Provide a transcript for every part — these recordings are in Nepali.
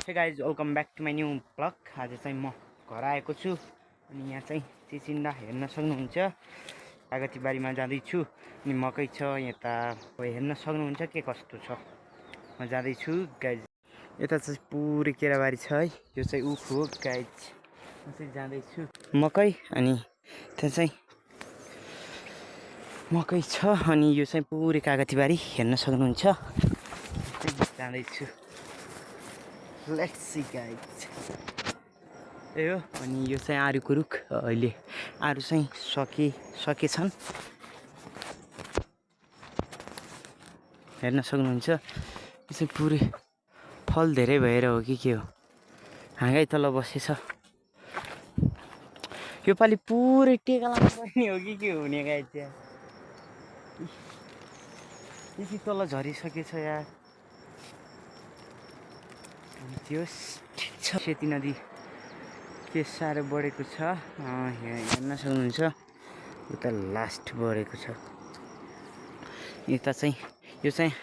हे guys welcome back to my new blog. आज चाहिँ म घर आएको छु अनि यहाँ चाहिँ चिचिन्डा हेर्न सक्नुहुन्छ। कागती बारीमा जाँदैछु अनि मकै छ यता हेर्न सक्नुहुन्छ के कस्तो छ। म जाँदैछु गाइज। यता चाहिँ पुरै केराबारी छ है, यो चाहिँ उख हो गाइज। म चाहिँ जाँदैछु मकै अनि त्यहाँ चाहिँ मकै छ अनि यो चाहिँ पुरै कागती बारी हेर्न सक्नुहुन्छ। जाँदैछु, लेट्स सी गाइज। त्यही हो अनि यो चाहिँ आरुको रुख। अहिले आरु चाहिँ सकेछन् हेर्न सक्नुहुन्छ। यो चाहिँ पुरै फल धेरै भएर हो कि के हो, हाँगै तल बसेछ। यो पालि पुरै टेका लाग्नु पर्ने हो कि के हुने गाइज। त्यहाँ यति तल झरिसकेछ यार। त्यो ठिक छ। सेती नदी के साह्रो बढेको छ हेर्न सक्नुहुन्छ। उता लास्ट बढेको छ। यता चाहिँ यो चाहिँ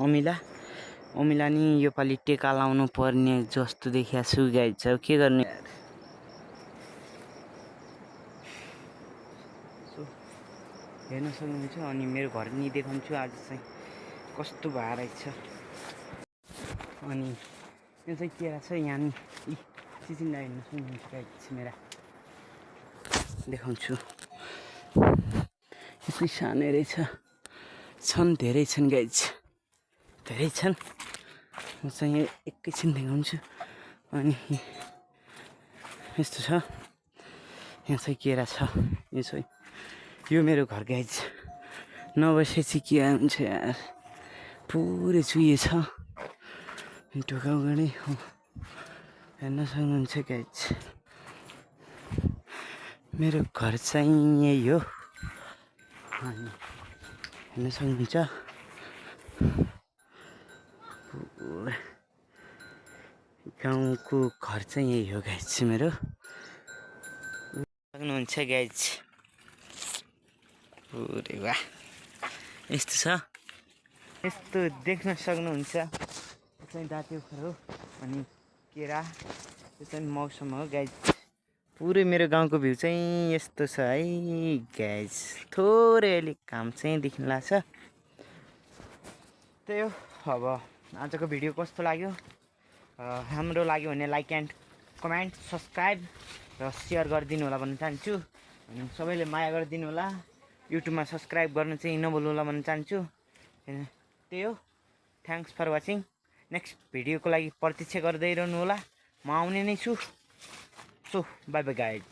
अमिला नि योपालि टेका लाउनु पर्ने जस्तो देखिया छु गाइज। छ के गर्ने हेर्न सक्नुहुन्छ। अनि मेरो घर नि देखाउँछु आज चाहिँ कस्तो भएर रहेछ। अनि यो चाहिँ केरा छ यहाँ नि चिचिन्डा हेर्न सक्नुहुन्छ गाइज। मेरा देखाउँछु, यो चाहिँ सानै रहेछ। छन् धेरै छन् गाइज, धेरै छन्। म चाहिँ एकैछिन देखाउँछु। अनि यस्तो छ, यहाँ चाहिँ केरा छ। यो चाहिँ यो मेरो घर गाइज। नबसेपछि के हुन्छ यार, पुरै चुहिएछ ढोकाउगडै हो। हेर्न सक्नुहुन्छ गाइज, मेरो घर चाहिँ यही हो। अनि हेर्न सक्नुहुन्छ गाउँको घर चाहिँ यही हो गाइज मेरो। सक्नुहुन्छ गाइज, पुरै वाह यस्तो छ। यस्तो देख्न सक्नुहुन्छ। यो चाहिँ दाते ओखर हो अनि केरा। यो चाहिँ मौसम हो गाइज। पुरै मेरो गाउँको भ्यू चाहिँ यस्तो छ है गाइज। थोरै अलिक घाम चाहिँ देखिन लाग्छ। त्यही हो। अब आजको भिडियो कस्तो लाग्यो, राम्रो लाग्यो भने लाइक एन्ड कमेन्ट सब्सक्राइब र सेयर गरिदिनु होला भन्न चाहन्छु। अनि सबैले माया गरिदिनु होला। युट्युबमा सब्सक्राइब गर्नु चाहिँ नभुल्नु होला भन्न चाहन्छु। त्यही हो। Thanks for watching. नेक्स्ट भिडियोको लागि प्रतीक्षा गर्दै रहनु होला। म आउने नै छु। So bye bye guys.